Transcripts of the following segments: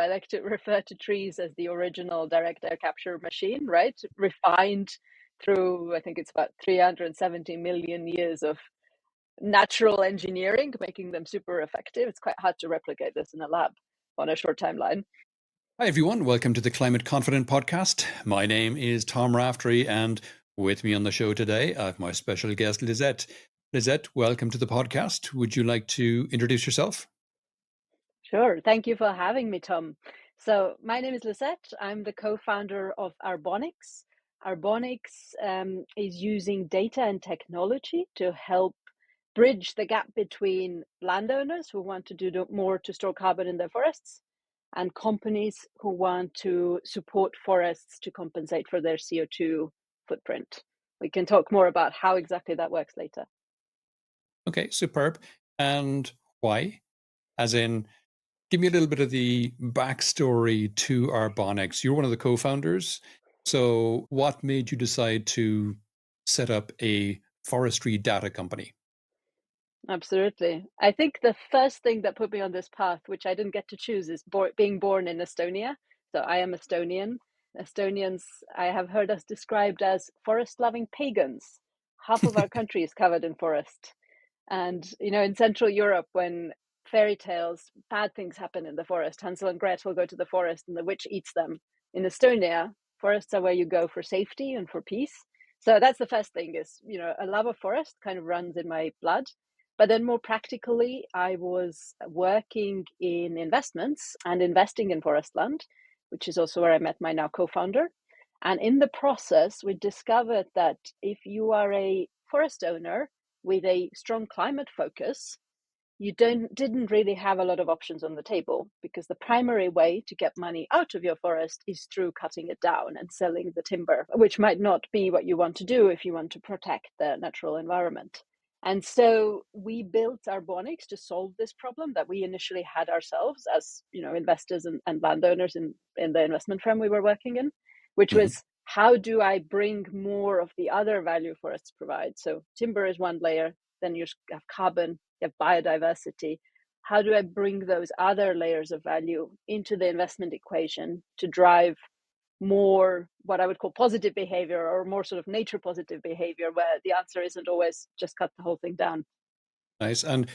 I like to refer to trees as the original direct air capture machine, right? Refined through, I think it's about 370 million years of natural engineering, making them super effective. It's quite hard to replicate this in a lab on a short timeline. Hi, everyone. Welcome to the Climate Confident Podcast. My name is Tom Raftery, and with me on the show today, I have my special guest, Lisett. Lisett, welcome to the podcast. Would you like to introduce yourself? Sure. Thank you for having me, Tom. So, my name is Lisett. I'm the co founder of Arbonics. Arbonics is using data and technology to help bridge the gap between landowners who want to do more to store carbon in their forests and companies who want to support forests to compensate for their CO2 footprint. We can talk more about how exactly that works later. Okay, superb. And why? As in, give me a little bit of the backstory to Arbonics. You're one of the co-founders. So what made you decide to set up a forestry data company? Absolutely. I think the first thing that put me on this path, which I didn't get to choose, is being born in Estonia. So I am Estonian. Estonians, I have heard us described as forest-loving pagans. Half of our country is covered in forest. And, in Central Europe, when fairy tales, bad things happen in the forest. Hansel and Gretel go to the forest and the witch eats them. In Estonia, forests are where you go for safety and for peace. So that's the first thing is, a love of forest kind of runs in my blood. But then more practically, I was working in investments and investing in forest land, which is also where I met my now co-founder. And in the process, we discovered that if you are a forest owner with a strong climate focus, you didn't really have a lot of options on the table, because the primary way to get money out of your forest is through cutting it down and selling the timber, which might not be what you want to do if you want to protect the natural environment. And so we built Arbonics to solve this problem that we initially had ourselves as, investors and landowners in the investment firm we were working in, which was, how do I bring more of the other value forests provide? So timber is one layer, then you have carbon, you have biodiversity. How do I bring those other layers of value into the investment equation to drive more what I would call positive behavior, or more sort of nature positive behavior, where the answer isn't always just cut the whole thing down? Nice. And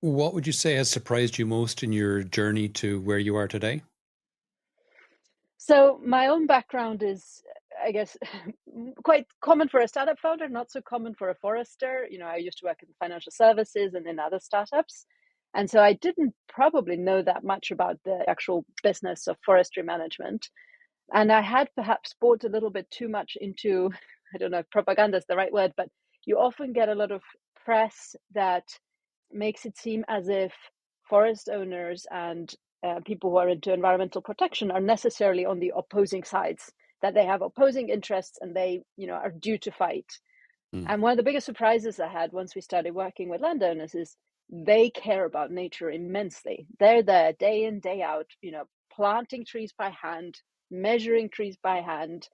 what would you say has surprised you most in your journey to where you are today? So my own background is, I guess, quite common for a startup founder, not so common for a forester. I used to work in financial services and in other startups. And so I didn't probably know that much about the actual business of forestry management. And I had perhaps bought a little bit too much into, I don't know if propaganda is the right word, but you often get a lot of press that makes it seem as if forest owners and people who are into environmental protection are necessarily on the opposing sides, that they have opposing interests and they, are due to fight. And one of the biggest surprises I had once we started working with landowners is they care about nature immensely. They're there day in, day out, planting trees by hand, measuring trees by hand,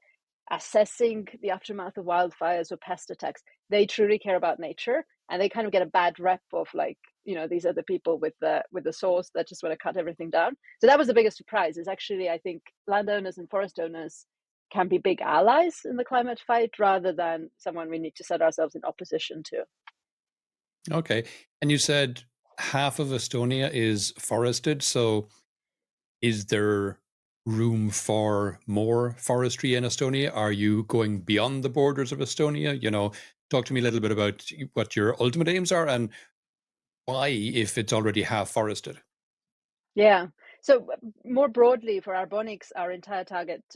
assessing the aftermath of wildfires or pest attacks. They truly care about nature, and they kind of get a bad rep of, like, these are the people with the saws that just want to cut everything down. So that was the biggest surprise, is actually, I think, landowners and forest owners can be big allies in the climate fight, rather than someone we need to set ourselves in opposition to. Okay. And you said half of Estonia is forested. So is there room for more forestry in Estonia? Are you going beyond the borders of Estonia? Talk to me a little bit about what your ultimate aims are and why, if it's already half forested. Yeah. So more broadly for Arbonics, our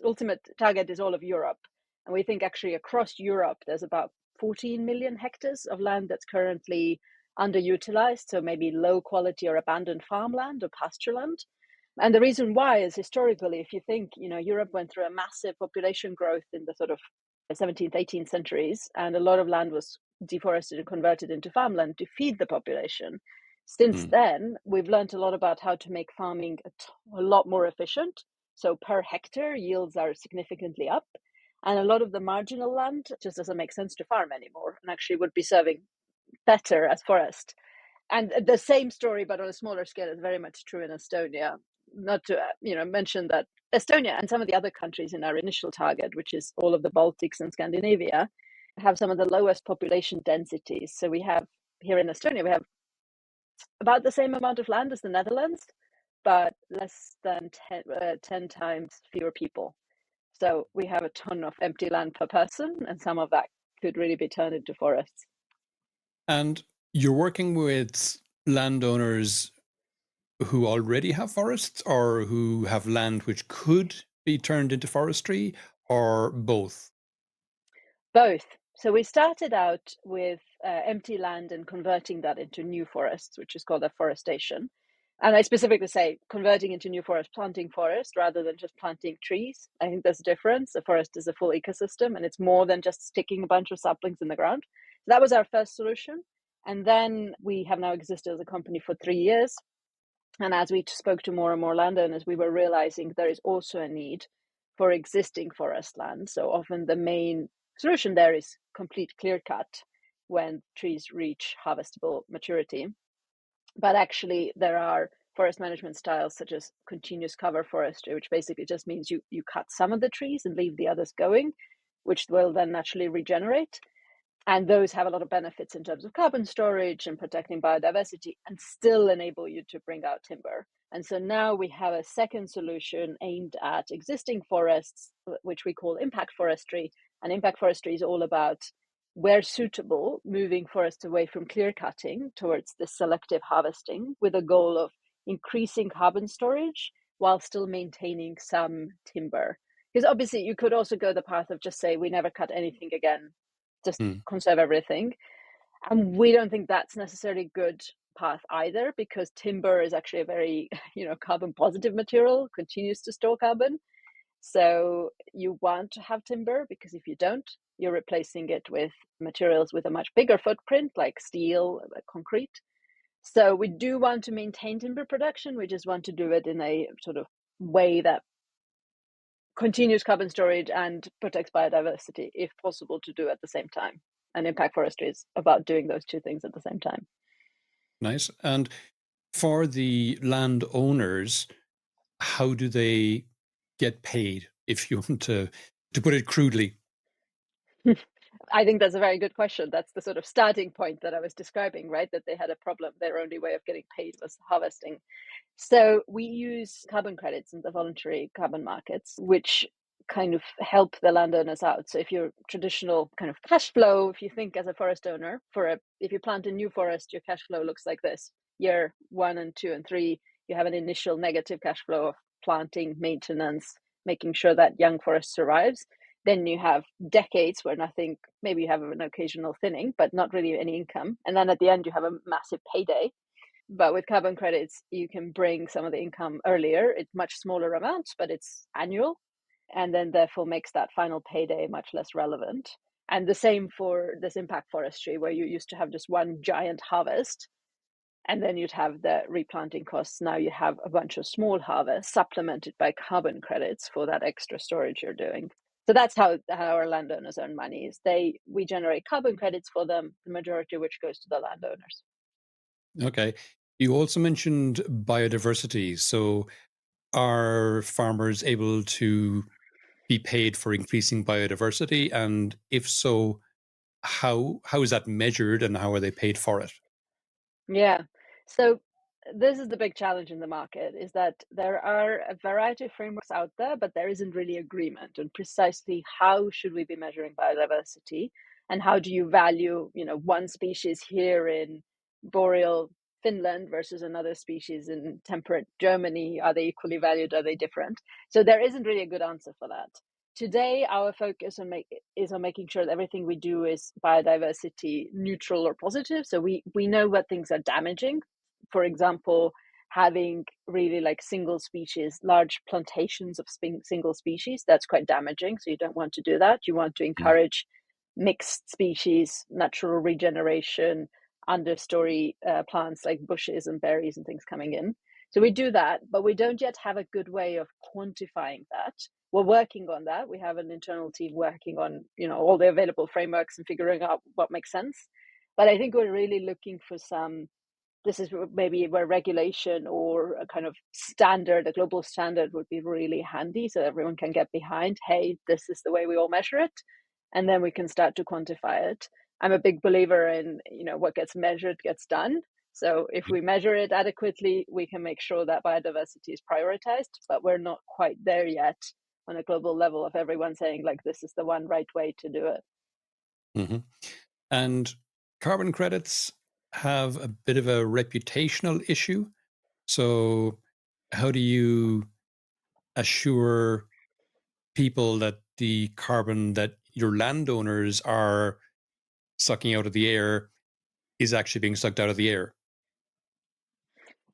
ultimate target is all of Europe. And we think actually across Europe, there's about 14 million hectares of land that's currently underutilized. So maybe low quality or abandoned farmland or pasture land. And the reason why is, historically, if you think, Europe went through a massive population growth in the sort of 17th, 18th centuries, and a lot of land was deforested and converted into farmland to feed the population. Since then, we've learned a lot about how to make farming a lot more efficient. So per hectare, yields are significantly up. And a lot of the marginal land just doesn't make sense to farm anymore, and actually would be serving better as forest. And the same story, but on a smaller scale, is very much true in Estonia. not to mention that Estonia and some of the other countries in our initial target, which is all of the Baltics and Scandinavia, have some of the lowest population densities. So we have here in Estonia, we have about the same amount of land as the Netherlands, but less than 10 times fewer people. So we have a ton of empty land per person, and some of that could really be turned into forests. And you're working with landowners who already have forests or who have land which could be turned into forestry, or both? Both. So we started out with empty land and converting that into new forests, which is called afforestation. And I specifically say converting into new forest, planting forest rather than just planting trees. I think there's a difference. A forest is a full ecosystem and it's more than just sticking a bunch of saplings in the ground. So that was our first solution. And then we have now existed as a company for 3 years. And as we spoke to more and more landowners, we were realizing there is also a need for existing forest land. So often the main solution there is complete clear cut when trees reach harvestable maturity. But actually, there are forest management styles such as continuous cover forestry, which basically just means you cut some of the trees and leave the others going, which will then naturally regenerate. And those have a lot of benefits in terms of carbon storage and protecting biodiversity and still enable you to bring out timber. And so now we have a second solution aimed at existing forests, which we call impact forestry. And impact forestry is all about, where suitable, moving forests away from clear cutting towards the selective harvesting with a goal of increasing carbon storage while still maintaining some timber. Because obviously you could also go the path of just say, we never cut anything again, just conserve everything. And we don't think that's necessarily a good path either, because timber is actually a very, carbon positive material, continues to store carbon. So you want to have timber, because if you don't, you're replacing it with materials with a much bigger footprint, like steel, like concrete. So we do want to maintain timber production. We just want to do it in a sort of way that continues carbon storage and protects biodiversity, if possible, to do at the same time. And impact forestry is about doing those two things at the same time. Nice. And for the landowners, how do they get paid, if you want to put it crudely? I think that's a very good question. That's the sort of starting point that I was describing, right? That they had a problem. Their only way of getting paid was harvesting. So we use carbon credits in the voluntary carbon markets, which kind of help the landowners out. So if you're traditional kind of cash flow, if you think as a forest owner, if you plant a new forest, your cash flow looks like this. Year 1 and 2 and 3, you have an initial negative cash flow of planting, maintenance, making sure that young forest survives. Then you have decades where nothing, maybe you have an occasional thinning, but not really any income. And then at the end, you have a massive payday. But with carbon credits, you can bring some of the income earlier. It's much smaller amounts, but it's annual, and then therefore makes that final payday much less relevant. And the same for this impact forestry, where you used to have just one giant harvest, and then you'd have the replanting costs. Now you have a bunch of small harvests supplemented by carbon credits for that extra storage you're doing. So that's how our landowners earn money. We generate carbon credits for them, the majority of which goes to the landowners. Okay. You also mentioned biodiversity. So are farmers able to be paid for increasing biodiversity? And if so, how is that measured and how are they paid for it? Yeah. So this is the big challenge in the market, is that there are a variety of frameworks out there, but there isn't really agreement on precisely how should we be measuring biodiversity, and how do you value, one species here in boreal Finland versus another species in temperate Germany. Are they equally valued? Are they different? So there isn't really a good answer for that. Today, our focus is on making sure that everything we do is biodiversity neutral or positive. So we know what things are damaging. For example, having really like single species, large plantations of single species, that's quite damaging. So you don't want to do that. You want to Mm. encourage mixed species, natural regeneration, understory plants like bushes and berries and things coming in. So we do that, but we don't yet have a good way of quantifying that. We're working on that. We have an internal team working on, all the available frameworks and figuring out what makes sense. But I think we're really looking for some this is maybe where regulation or a kind of standard, a global standard would be really handy so everyone can get behind, hey, this is the way we all measure it. And then we can start to quantify it. I'm a big believer in, what gets measured gets done. So if we measure it adequately, we can make sure that biodiversity is prioritized, but we're not quite there yet on a global level of everyone saying like, this is the one right way to do it. Mm-hmm. And carbon credits have a bit of a reputational issue. So how do you assure people that the carbon that your landowners are sucking out of the air is actually being sucked out of the air?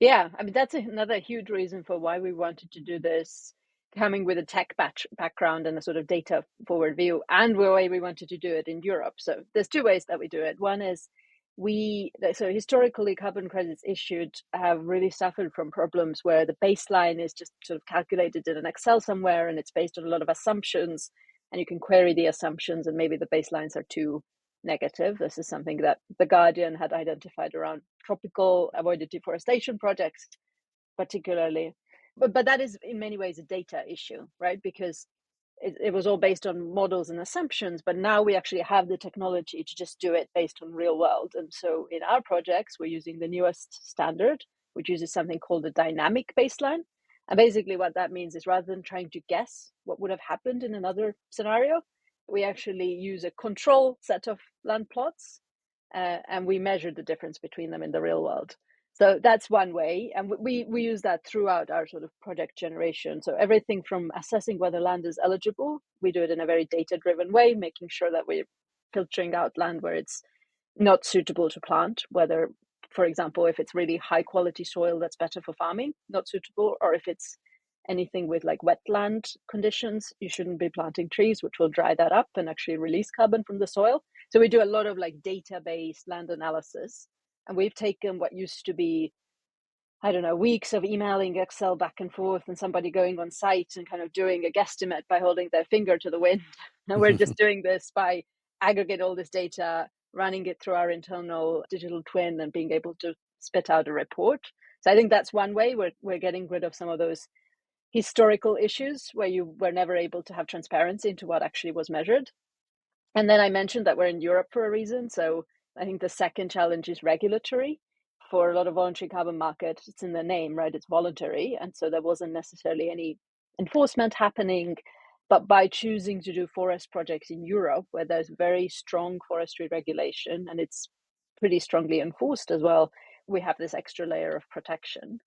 Yeah, I mean, that's another huge reason for why we wanted to do this, coming with a tech background and a sort of data forward view, and the way we wanted to do it in Europe. So there's two ways that we do it. One is so historically, carbon credits issued have really suffered from problems where the baseline is just sort of calculated in an Excel somewhere, and it's based on a lot of assumptions, and you can query the assumptions, and maybe the baselines are too negative. This is something that The Guardian had identified around tropical avoided deforestation projects, particularly. But that is in many ways a data issue, right? Because it was all based on models and assumptions, but now we actually have the technology to just do it based on real world. And so in our projects, we're using the newest standard, which uses something called a dynamic baseline. And basically what that means is rather than trying to guess what would have happened in another scenario, we actually use a control set of land plots, and we measure the difference between them in the real world. So that's one way, and we use that throughout our sort of project generation. So everything from assessing whether land is eligible, we do it in a very data-driven way, making sure that we're filtering out land where it's not suitable to plant, whether, for example, if it's really high quality soil that's better for farming, not suitable, or if it's anything with like wetland conditions, you shouldn't be planting trees, which will dry that up and actually release carbon from the soil. So we do a lot of like data-based land analysis, and we've taken what used to be, I don't know, weeks of emailing Excel back and forth and somebody going on site and kind of doing a guesstimate by holding their finger to the wind. And we're just doing this by aggregate all this data, running it through our internal digital twin and being able to spit out a report. So I think that's one way we're getting rid of some of those historical issues where you were never able to have transparency into what actually was measured. And then I mentioned that we're in Europe for a reason. So I think the second challenge is regulatory. For a lot of voluntary carbon market, it's in the name, right? It's voluntary. And so there wasn't necessarily any enforcement happening. But by choosing to do forest projects in Europe, where there's very strong forestry regulation and it's pretty strongly enforced as well, we have this extra layer of protection.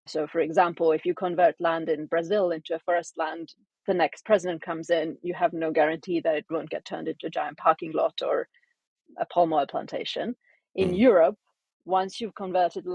So, for example, if you convert land in Brazil into a forest land, the next president comes in, you have no guarantee that it won't get turned into a giant parking lot or a palm oil plantation. In Mm, Europe, once you've converted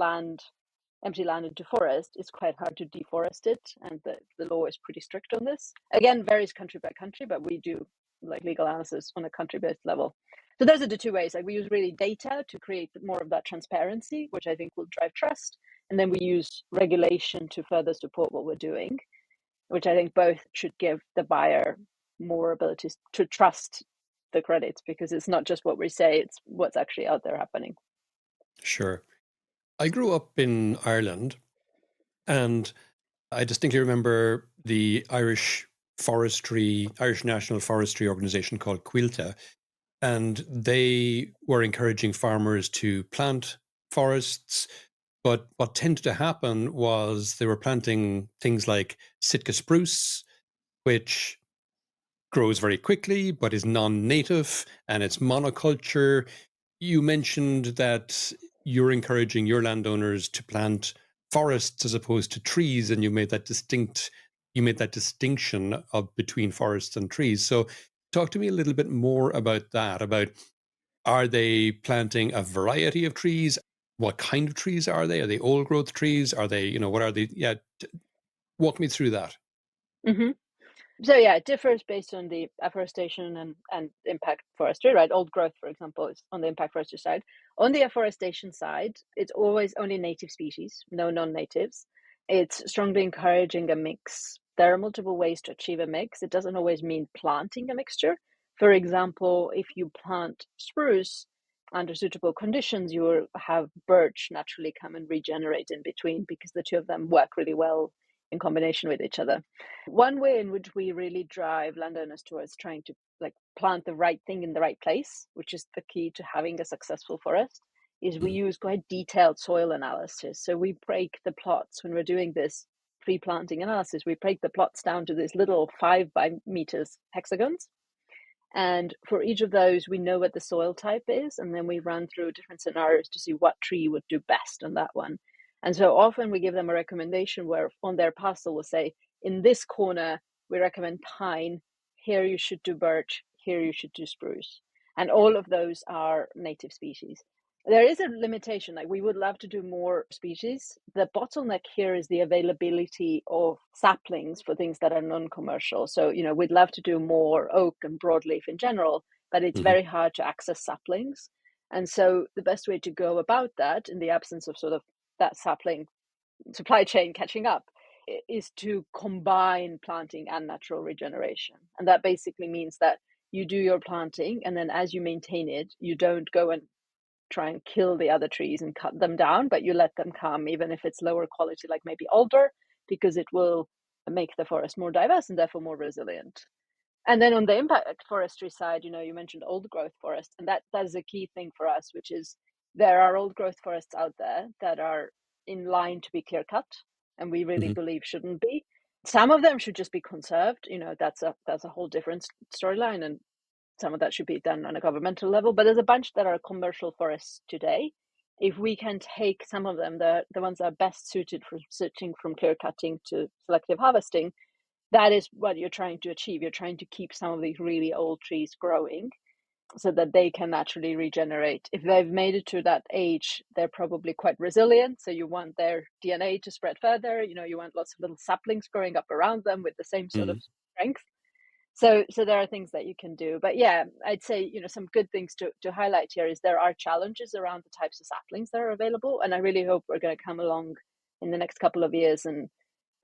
empty land into forest, it's quite hard to deforest it, and the law is pretty strict on this. Again, varies country by country, but we do like legal analysis on a country-based level. So those are the two ways. Like we use really data to create more of that transparency, which I think will drive trust, and then we use regulation to further support what we're doing, which I think both should give the buyer more abilities to trust the credits, because it's not just what we say, it's what's actually out there happening. sure. I grew up in Ireland, and I distinctly remember the Irish National Forestry Organization called Quilta, and they were encouraging farmers to plant forests. But what tended to happen was they were planting things like Sitka spruce, which grows very quickly but is non-native and it's monoculture. You mentioned that you're encouraging your landowners to plant forests as opposed to trees, and you made that distinction of between forests and trees. So talk to me a little bit more about that, about are they planting a variety of trees? What kind of trees are they? Are they old growth trees? Are they, what are they? Yeah, walk me through that. Mm-hmm. So yeah, it differs based on the afforestation and impact forestry, right? Old growth, for example, is on the impact forestry side. On the afforestation side, it's always only native species, no non-natives. It's strongly encouraging a mix. There are multiple ways to achieve a mix. It doesn't always mean planting a mixture. For example, if you plant spruce, under suitable conditions, you will have birch naturally come and regenerate in between because the two of them work really well in combination with each other. One way in which we really drive landowners towards trying to like plant the right thing in the right place, which is the key to having a successful forest, is we Mm. use quite detailed soil analysis. So we break the plots when we're doing this pre-planting analysis. We break the plots down to these little 5 by meters hexagons, and for each of those, we know what the soil type is, and then we run through different scenarios to see what tree would do best on that one. And so often we give them a recommendation where on their parcel we'll say, in this corner, we recommend pine, here you should do birch, here you should do spruce. And all of those are native species. There is a limitation, like we would love to do more species. The bottleneck here is the availability of saplings for things that are non-commercial. So, we'd love to do more oak and broadleaf in general, but it's Hmm. very hard to access saplings. And so the best way to go about that, in the absence of sort of that sapling supply chain catching up, is to combine planting and natural regeneration. And that basically means that you do your planting, and then as you maintain it, you don't go and try and kill the other trees and cut them down, but you let them come, even if it's lower quality, like maybe alder, because it will make the forest more diverse and therefore more resilient. And then on the impact forestry side, you mentioned old growth forest, and that is a key thing for us, which is there are old growth forests out there that are in line to be clear cut, and we really Hmm. believe shouldn't be. Some of them should just be conserved. That's a whole different storyline, and some of that should be done on a governmental level, but there's a bunch that are commercial forests today. If we can take some of them, the ones that are best suited for switching from clear cutting to selective harvesting, that is what you're trying to achieve. You're trying to keep some of these really old trees growing so that they can naturally regenerate. If they've made it to that age, they're probably quite resilient. So you want their DNA to spread further. You want lots of little saplings growing up around them with the same sort of Hmm. strength. So there are things that you can do, but yeah, I'd say some good things to highlight here is there are challenges around the types of saplings that are available, and I really hope we're going to come along in the next couple of years, and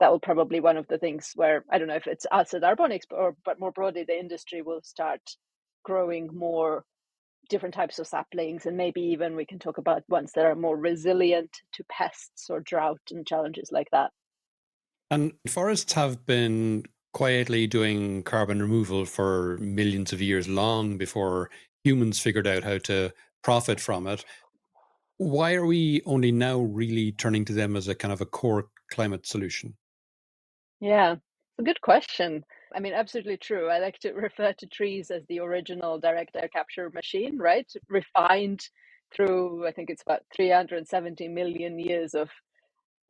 that will probably one of the things where I don't know if it's us at Arbonics, but more broadly the industry will start growing more different types of saplings, and maybe even we can talk about ones that are more resilient to pests or drought and challenges like that. And forests have been quietly doing carbon removal for millions of years, long before humans figured out how to profit from it. Why are we only now really turning to them as a kind of a core climate solution? Yeah, it's a good question. I mean, absolutely true. I like to refer to trees as the original direct air capture machine, right? Refined through, I think it's about 370 million years of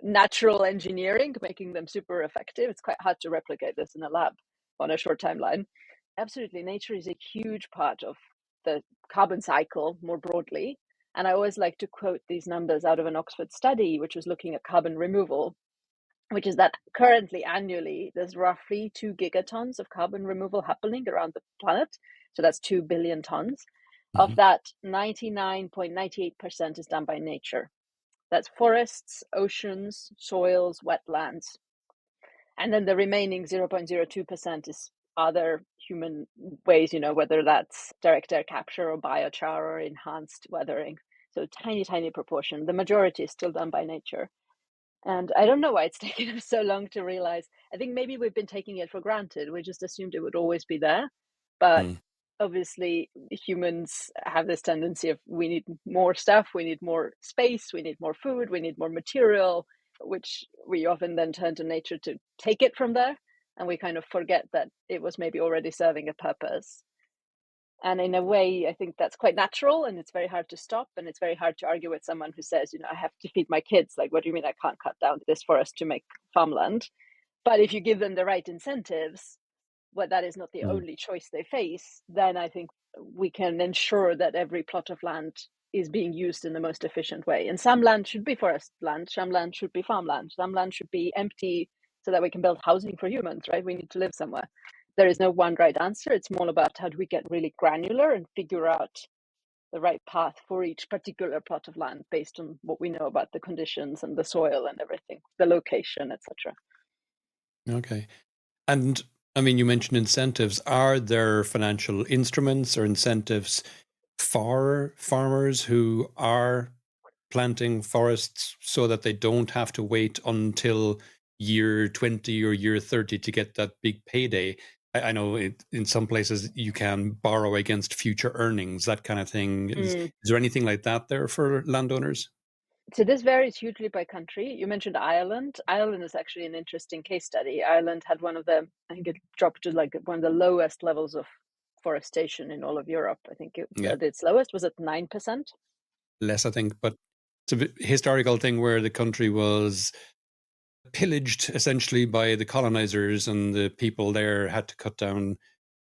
natural engineering, making them super effective. It's quite hard to replicate this in a lab on a short timeline. Absolutely, nature is a huge part of the carbon cycle more broadly. And I always like to quote these numbers out of an Oxford study, which was looking at carbon removal, which is that currently annually there's roughly 2 gigatons of carbon removal happening around the planet. So that's 2 billion tons. Of Hmm. that, 99.98% is done by nature. That's forests, oceans, soils, wetlands. And then the remaining 0.02% is other human ways, whether that's direct air capture or biochar or enhanced weathering. So tiny, tiny proportion. The majority is still done by nature. And I don't know why it's taken us so long to realize. I think maybe we've been taking it for granted. We just assumed it would always be there. But Mm. obviously, humans have this tendency of we need more stuff, we need more space, we need more food, we need more material, which we often then turn to nature to take it from there. And we kind of forget that it was maybe already serving a purpose. And in a way, I think that's quite natural, and it's very hard to stop. And it's very hard to argue with someone who says, I have to feed my kids. Like, what do you mean I can't cut down this forest to make farmland? But if you give them the right incentives, well, that is not the Mm. only choice they face, then I think we can ensure that every plot of land is being used in the most efficient way. And some land should be forest land, some land should be farmland, some land should be empty so that we can build housing for humans, right? We need to live somewhere. There is no one right answer. It's more about how do we get really granular and figure out the right path for each particular plot of land based on what we know about the conditions and the soil and everything, the location, etc. Okay. And I mean, you mentioned incentives. Are there financial instruments or incentives for farmers who are planting forests so that they don't have to wait until year 20 or year 30 to get that big payday. I know in some places you can borrow against future earnings, that kind of thing. Mm. Is there anything like that there for landowners? So this varies hugely by country. You mentioned Ireland. Ireland is actually an interesting case study. Ireland had one of the, I think it dropped to like one of the lowest levels of forestation in all of Europe. I think Yeah, at its lowest was at 9%. less, I think, but it's a historical thing where the country was pillaged essentially by the colonizers, and the people there had to cut down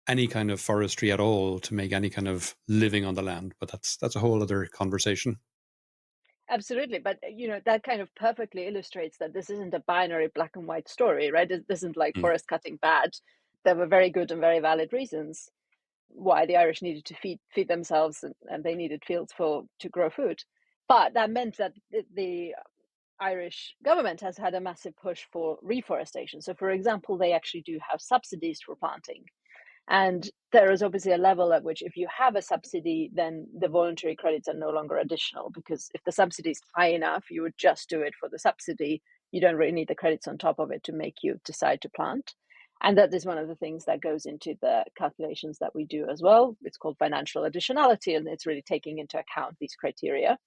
any kind of forestry at all to make any kind of living on the land. But that's a whole other conversation. Absolutely, but that kind of perfectly illustrates that this isn't a binary black and white story, right? This isn't like Mm. forest cutting bad. There were very good and very valid reasons why the Irish needed to feed themselves, and they needed fields for to grow food. But that meant that the Irish government has had a massive push for reforestation. So, for example, they actually do have subsidies for planting. And there is obviously a level at which, if you have a subsidy, then the voluntary credits are no longer additional, because if the subsidy is high enough, you would just do it for the subsidy. You don't really need the credits on top of it to make you decide to plant. And that is one of the things that goes into the calculations that we do as well. It's called financial additionality, and it's really taking into account these criteria.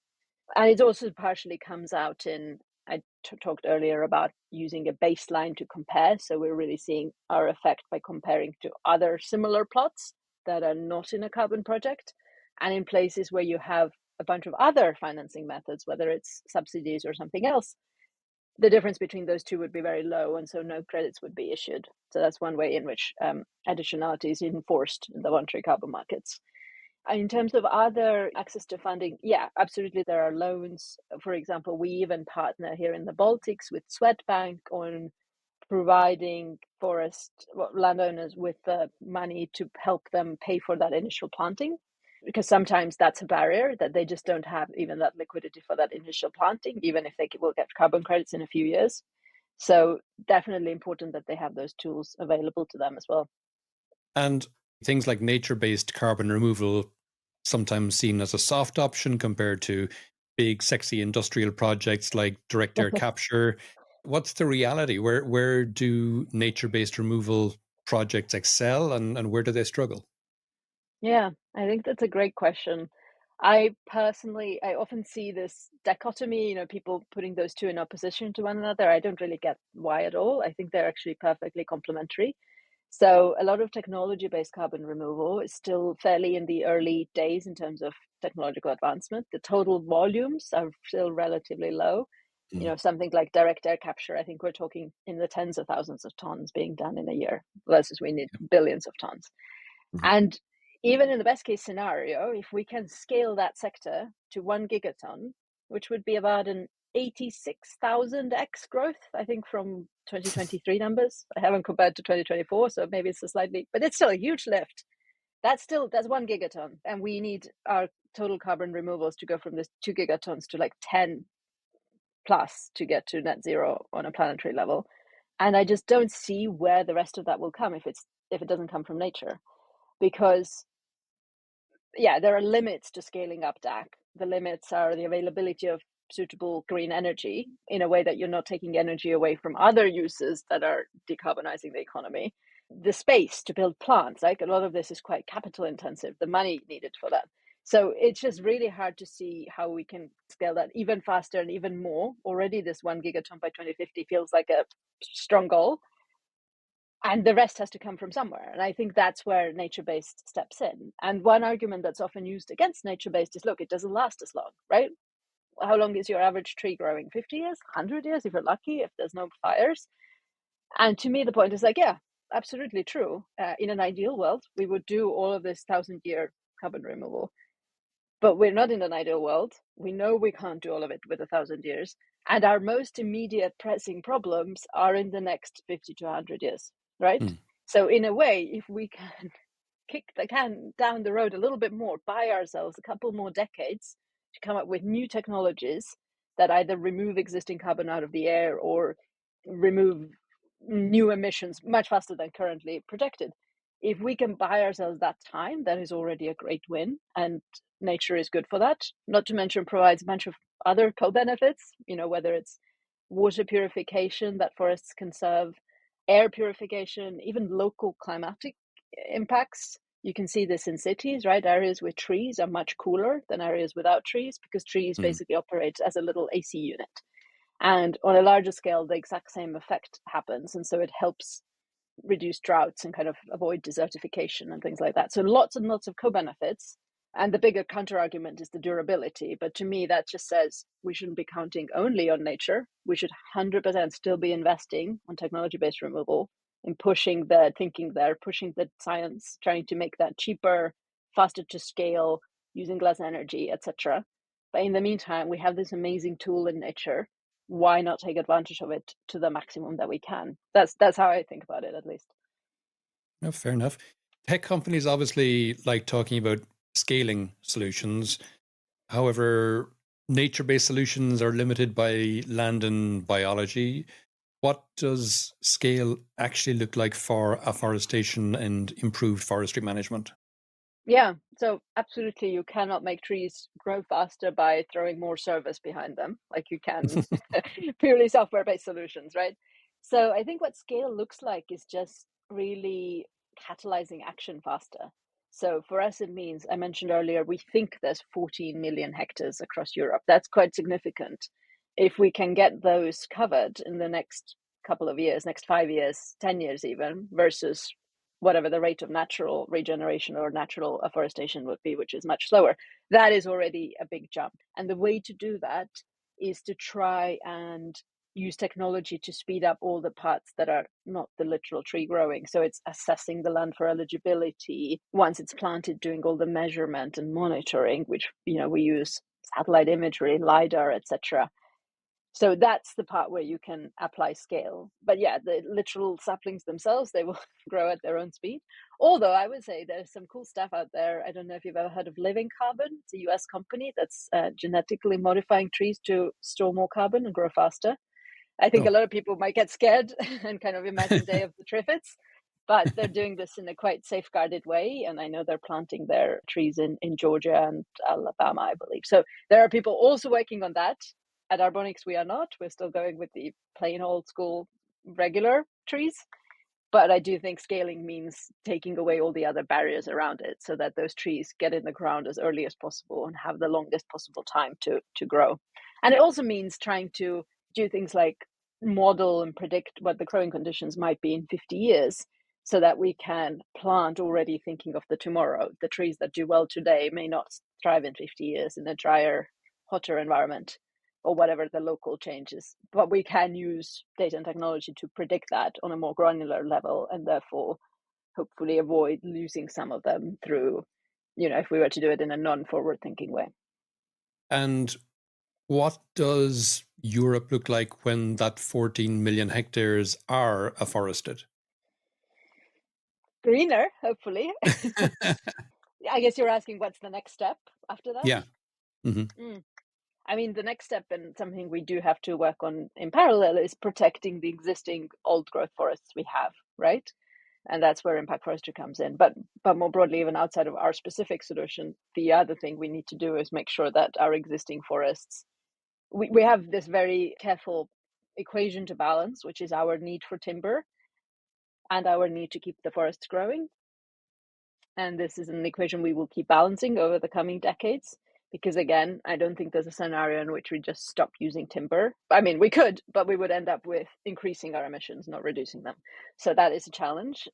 And it also partially comes out in, I talked earlier about using a baseline to compare. So we're really seeing our effect by comparing to other similar plots that are not in a carbon project. And in places where you have a bunch of other financing methods, whether it's subsidies or something else, the difference between those two would be very low. And so no credits would be issued. So that's one way in which additionality is enforced in the voluntary carbon markets. In terms of other access to funding, yeah, absolutely. There are loans. For example, we even partner here in the Baltics with Swedbank on providing landowners with the money to help them pay for that initial planting. Because sometimes that's a barrier, that they just don't have even that liquidity for that initial planting, even if they will get carbon credits in a few years. So definitely important that they have those tools available to them as well. And things like nature-based carbon removal, sometimes seen as a soft option compared to big, sexy industrial projects like direct air capture. What's the reality? Where do nature-based removal projects excel, and where do they struggle? Yeah, I think that's a great question. I often see this dichotomy, people putting those two in opposition to one another. I don't really get why at all. I think they're actually perfectly complementary. So a lot of technology-based carbon removal is still fairly in the early days in terms of technological advancement. The total volumes are still relatively low. Mm. Something like direct air capture, I think we're talking in the tens of thousands of tons being done in a year, versus we need billions of tons. Mhm. And even in the best case scenario, if we can scale that sector to 1 gigaton, which would be about an 86,000x growth, I think, from 2023 numbers. I haven't compared to 2024, so maybe it's a slightly, but it's still a huge lift. That's 1 gigaton. And we need our total carbon removals to go from this 2 gigatons to like 10 plus to get to net zero on a planetary level. And I just don't see where the rest of that will come if it doesn't come from nature, because yeah, there are limits to scaling up DAC. The limits are the availability of suitable green energy in a way that you're not taking energy away from other uses that are decarbonizing the economy. The space to build plants, like a lot of this is quite capital intensive, the money needed for that. So it's just really hard to see how we can scale that even faster and even more. Already, this 1 gigaton by 2050 feels like a strong goal, and the rest has to come from somewhere. And I think that's where nature-based steps in. And one argument that's often used against nature-based is, look, it doesn't last as long, right? How long is your average tree growing? 50 years, 100 years, if you're lucky, if there's no fires. And to me, the point is like, yeah, absolutely true. In an ideal world, we would do all of this 1,000-year carbon removal. But we're not in an ideal world. We know we can't do all of it with 1,000 years. And our most immediate pressing problems are in the next 50 to 100 years, right? Mm. So, in a way, if we can kick the can down the road a little bit more, buy ourselves a couple more decades to come up with new technologies that either remove existing carbon out of the air or remove new emissions much faster than currently projected, if we can buy ourselves that time, that is already a great win. And nature is good for that. Not to mention provides a bunch of other co-benefits, whether it's water purification that forests can serve, air purification, even local climatic impacts. You can see this in cities, right? Areas with trees are much cooler than areas without trees because trees Mm. basically operate as a little AC unit. And on a larger scale, the exact same effect happens. And so it helps reduce droughts and kind of avoid desertification and things like that. So lots and lots of co-benefits. And the bigger counter argument is the durability. But to me, that just says we shouldn't be counting only on nature. We should 100% still be investing on technology-based removal and pushing the thinking there, pushing the science, trying to make that cheaper, faster to scale, using less energy, etc. But in the meantime, we have this amazing tool in nature. Why not take advantage of it to the maximum that we can? That's how I think about it, at least. No, fair enough. Tech companies obviously like talking about scaling solutions. However, nature-based solutions are limited by land and biology. What does scale actually look like for afforestation and improved forestry management? Yeah, so absolutely, you cannot make trees grow faster by throwing more service behind them, like you can purely software-based solutions, right? So I think what scale looks like is just really catalyzing action faster. So for us, it means, I mentioned earlier, we think there's 14 million hectares across Europe. That's quite significant. If we can get those covered in the next couple of years, next 5 years, 10 years even, versus whatever the rate of natural regeneration or natural afforestation would be, which is much slower, that is already a big jump. And the way to do that is to try and use technology to speed up all the parts that are not the literal tree growing. So it's assessing the land for eligibility once it's planted, doing all the measurement and monitoring, which we use satellite imagery, LiDAR, etc. So that's the part where you can apply scale. But yeah, the literal saplings themselves, they will grow at their own speed. Although I would say there's some cool stuff out there. I don't know if you've ever heard of Living Carbon. It's a US company that's genetically modifying trees to store more carbon and grow faster. I think a Oh. lot of people might get scared and kind of imagine Day of the Triffids, but they're doing this in a quite safeguarded way. And I know they're planting their trees in Georgia and Alabama, I believe. So there are people also working on that. At Arbonics, we are not. We're still going with the plain old school regular trees. But I do think scaling means taking away all the other barriers around it so that those trees get in the ground as early as possible and have the longest possible time to grow. And it also means trying to do things like model and predict what the growing conditions might be in 50 years so that we can plant already thinking of the tomorrow. The trees that do well today may not thrive in 50 years in a drier, hotter environment or whatever the local changes. But we can use data and technology to predict that on a more granular level and therefore hopefully avoid losing some of them through, if we were to do it in a non-forward thinking way. And what does Europe look like when that 14 million hectares are afforested? Greener, hopefully. I guess you're asking what's the next step after that? Yeah. Hmm. I mean, the next step and something we do have to work on in parallel is protecting the existing old growth forests we have, right? And that's where impact forestry comes in. But more broadly, even outside of our specific solution, the other thing we need to do is make sure that our existing forests, we have this very careful equation to balance, which is our need for timber and our need to keep the forests growing. And this is an equation we will keep balancing over the coming decades. Because again, I don't think there's a scenario in which we just stop using timber. I mean, we could, but we would end up with increasing our emissions, not reducing them. So that is a challenge.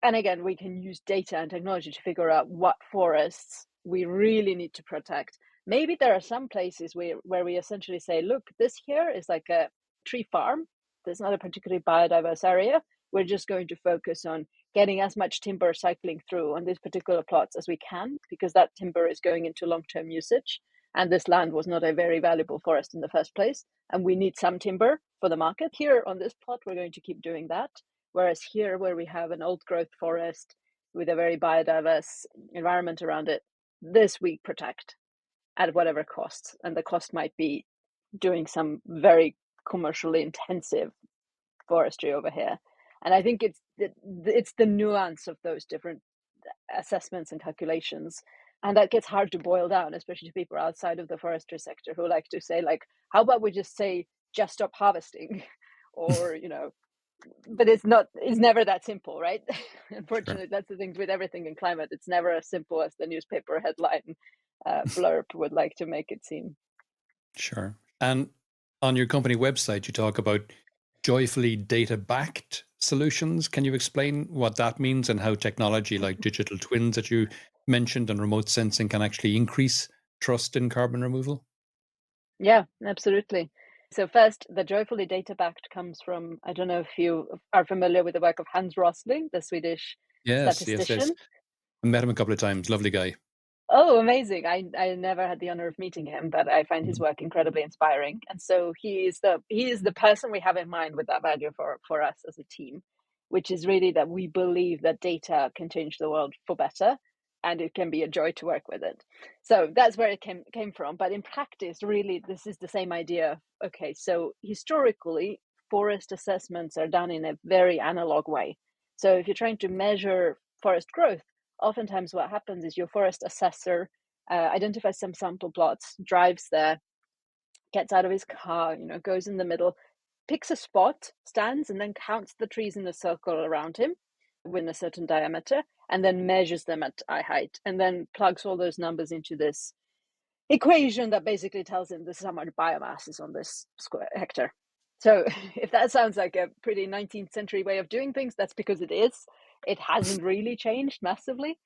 And again, we can use data and technology to figure out what forests we really need to protect. Maybe there are some places where we essentially say, look, this here is like a tree farm. There's not a particularly biodiverse area. We're just going to focus on getting as much timber cycling through on these particular plots as we can, because that timber is going into long-term usage. And this land was not a very valuable forest in the first place. And we need some timber for the market. Here on this plot, we're going to keep doing that. Whereas here, where we have an old growth forest with a very biodiverse environment around it, this we protect at whatever cost. And the cost might be doing some very commercially intensive forestry over here. And I think it's the nuance of those different assessments and calculations, and that gets hard to boil down, especially to people outside of the forestry sector who like to say, like, how about we just say just stop harvesting, or but it's never that simple, right? Sure. Unfortunately, that's the thing with everything in climate. It's never as simple as the newspaper headline blurb would like to make it seem. Sure. And on your company website, you talk about joyfully data backed solutions. Can you explain what that means and how technology like digital twins that you mentioned and remote sensing can actually increase trust in carbon removal? Yeah, absolutely. So first, the joyfully data backed comes from, I don't know if you are familiar with the work of Hans Rosling, the Swedish Yes, yes, yes. statistician. I met him a couple of times. Lovely guy. Oh, amazing. I never had the honor of meeting him, but I find his Mhm. work incredibly inspiring. And so he is the person we have in mind with that value for us as a team, which is really that we believe that data can change the world for better, and it can be a joy to work with it. So that's where it came from. But in practice, really, this is the same idea. Okay, so historically, forest assessments are done in a very analog way. So if you're trying to measure forest growth, oftentimes what happens is your forest assessor identifies some sample plots, drives there, gets out of his car, goes in the middle, picks a spot, stands, and then counts the trees in a circle around him within a certain diameter, and then measures them at eye height, and then plugs all those numbers into this equation that basically tells him this is how much biomass is on this square hectare. So if that sounds like a pretty 19th century way of doing things, that's because it is. It hasn't really changed massively.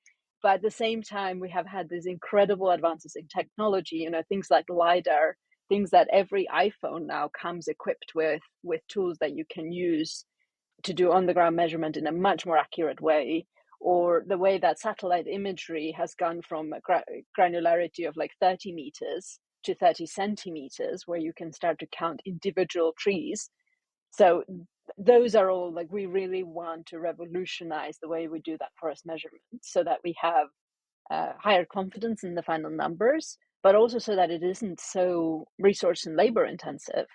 But at the same time, we have had these incredible advances in technology, things like LiDAR, things that every iPhone now comes equipped with tools that you can use to do on the ground measurement in a much more accurate way, or the way that satellite imagery has gone from a granularity of like 30 meters to 30 centimeters, where you can start to count individual trees. So those are all like, we really want to revolutionize the way we do that forest measurement so that we have higher confidence in the final numbers, but also so that it isn't so resource and labor intensive.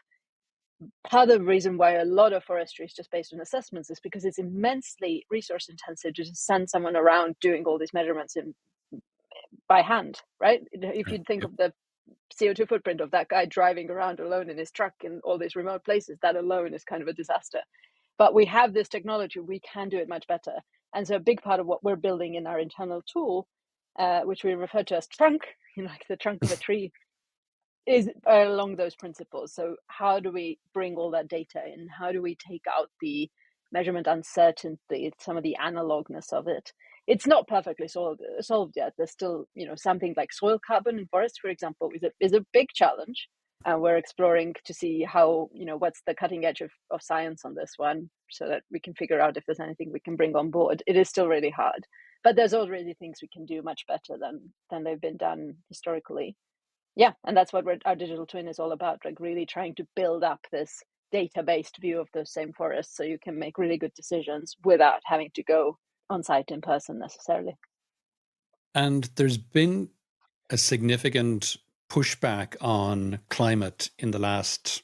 Part of the reason why a lot of forestry is just based on assessments is because it's immensely resource intensive to just send someone around doing all these measurements by hand, right? If Sure. you think Yep. of the CO2 footprint of that guy driving around alone in his truck in all these remote places, that alone is kind of a disaster. But we have this technology, we can do it much better. And so a big part of what we're building in our internal tool, which we refer to as trunk, like the trunk of a tree, is along those principles. So how do we bring all that data in? How do we take out the measurement uncertainty, some of the analogness of it? It's not perfectly solved yet. There's still, something like soil carbon in forests, for example, is a big challenge. And we're exploring to see how, what's the cutting edge of science on this one, so that we can figure out if there's anything we can bring on board. It is still really hard, but there's already things we can do much better than they've been done historically. Yeah, and that's what our digital twin is all about, like really trying to build up this data-based view of those same forests so you can make really good decisions without having to go on site in person necessarily. And there's been a significant pushback on climate in the last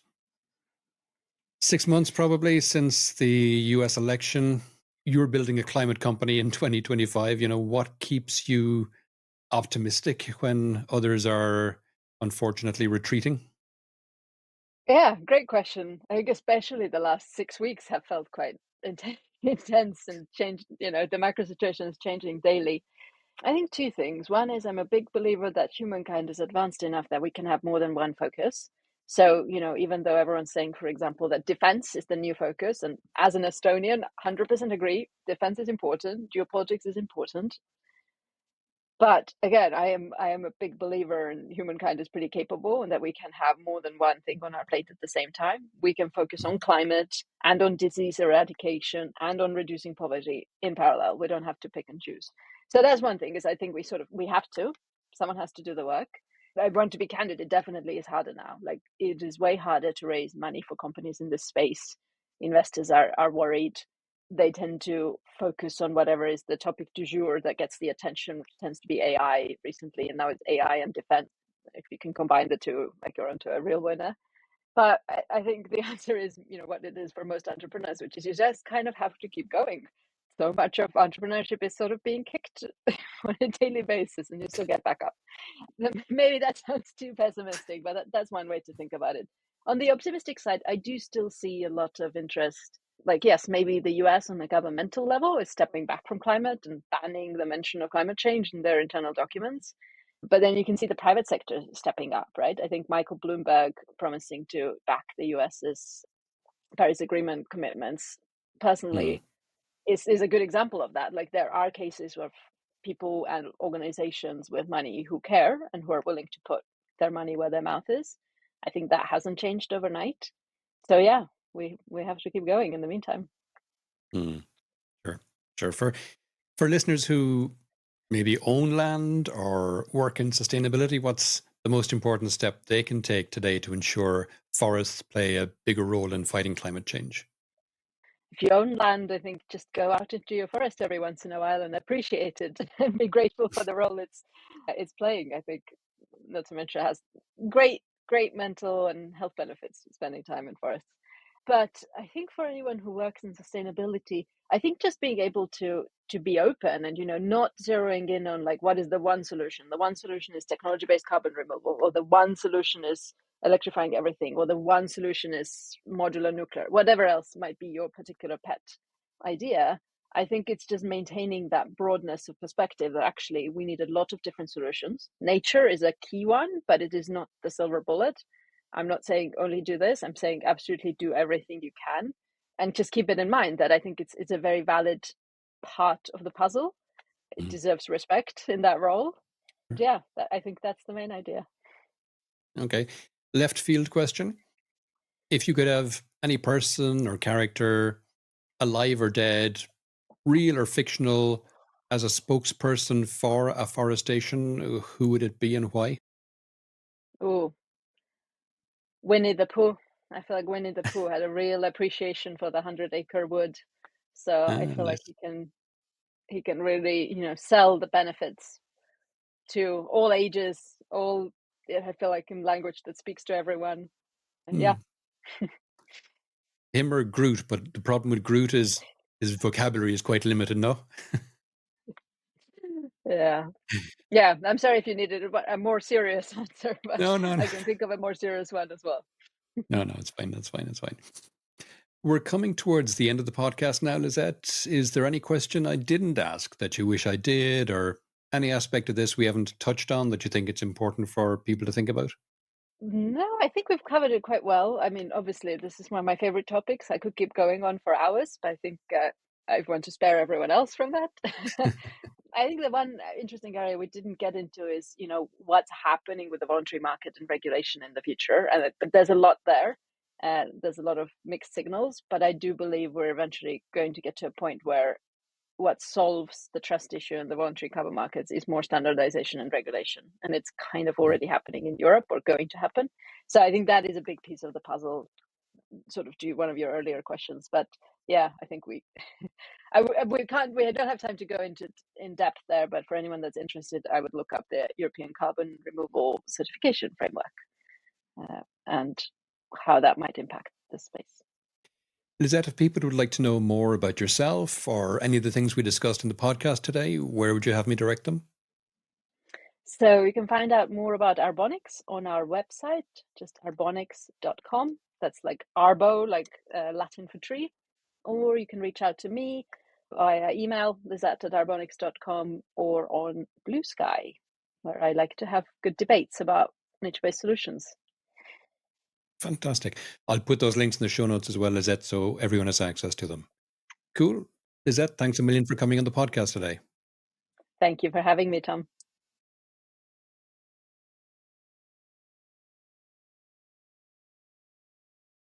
6 months, probably since the US election. You're building a climate company in 2025. What keeps you optimistic when others are unfortunately retreating? Yeah, great question. I think especially the last 6 weeks have felt quite intense and changed. The macro situation is changing daily. I think two things. One is I'm a big believer that humankind is advanced enough that we can have more than one focus. So, even though everyone's saying, for example, that defense is the new focus, and as an Estonian, 100% agree, defense is important, geopolitics is important. But again, I am a big believer in humankind is pretty capable and that we can have more than one thing on our plate at the same time. We can focus on climate and on disease eradication and on reducing poverty in parallel. We don't have to pick and choose. So that's one thing, is I think we have to. Someone has to do the work. I want to be candid, it definitely is harder now. Like, it is way harder to raise money for companies in this space. Investors are worried. They tend to focus on whatever is the topic du jour that gets the attention, which tends to be AI recently, and now it's AI and defense. If you can combine the two, like, you're onto a real winner. But I think the answer is, what it is for most entrepreneurs, which is you just kind of have to keep going. So much of entrepreneurship is sort of being kicked on a daily basis, and you still get back up. Maybe that sounds too pessimistic, but that's one way to think about it. On the optimistic side, I do still see a lot of interest. Like, yes, maybe the US on the governmental level is stepping back from climate and banning the mention of climate change in their internal documents. But then you can see the private sector stepping up, right? I think Michael Bloomberg promising to back the US's Paris Agreement commitments Mm, personally is a good example of that. Like, there are cases where people and organizations with money who care and who are willing to put their money where their mouth is. I think that hasn't changed overnight. So yeah, we have to keep going in the meantime. mm, sure, sure. For listeners who maybe own land or work in sustainability, what's the most important step they can take today to ensure forests play a bigger role in fighting climate change? If you own land, I think just go out into your forest every once in a while and appreciate it and be grateful for the role it's playing. I think, not to mention, it has great mental and health benefits spending time in forests. But I think for anyone who works in sustainability, I think just being able to be open and not zeroing in on like what is the one solution. The one solution is technology-based carbon removal, or the one solution is electrifying everything, or the one solution is modular nuclear, whatever else might be your particular pet idea. I think it's just maintaining that broadness of perspective that actually we need a lot of different solutions. Nature is a key one, but it is not the silver bullet. I'm not saying only do this. I'm saying absolutely do everything you can, and just keep it in mind that I think it's a very valid part of the puzzle. It Mm, deserves respect in that role. Yeah, I think that's the main idea. okay. Left field question. If you could have any person or character, alive or dead, real or fictional, as a spokesperson for afforestation, who would it be and why? Oh, Winnie the Pooh. I feel like Winnie the Pooh had a real appreciation for the 100-acre wood. So I Ah, feel like nice. he can really, sell the benefits to all ages, all. Yeah, I feel like in language that speaks to everyone. Yeah. Hmm. Him or Groot, but the problem with Groot is his vocabulary is quite limited, no? Yeah. Yeah. I'm sorry if you needed a more serious answer, but No, no, no. I can think of a more serious one as well. No, no, it's fine. That's fine. That's fine. We're coming towards the end of the podcast now, Lisett. Is there any question I didn't ask that you wish I did, or any aspect of this we haven't touched on that you think it's important for people to think about? No, I think we've covered it quite well. I mean, obviously, this is one of my favorite topics. I could keep going on for hours, but I think I want to spare everyone else from that. I think the one interesting area we didn't get into is, what's happening with the voluntary market and regulation in the future. And but there's a lot there. There's a lot of mixed signals, but I do believe we're eventually going to get to a point where what solves the trust issue in the voluntary carbon markets is more standardization and regulation. And it's kind of already happening in Europe, or going to happen. So I think that is a big piece of the puzzle, sort of to one of your earlier questions. But yeah, I think we don't have time to go into in depth there. But for anyone that's interested, I would look up the European Carbon Removal Certification Framework, and how that might impact the space. Lisett, if people would like to know more about yourself or any of the things we discussed in the podcast today, where would you have me direct them? So you can find out more about Arbonics on our website, just arbonics.com. That's like Arbo, like Latin for tree. Or you can reach out to me via email, lisett@arbonics.com, or on Blue Sky, where I like to have good debates about nature-based solutions. Fantastic. I'll put those links in the show notes as well, Lisett, so everyone has access to them. Cool. Lisett, thanks a million for coming on the podcast today. Thank you for having me, Tom.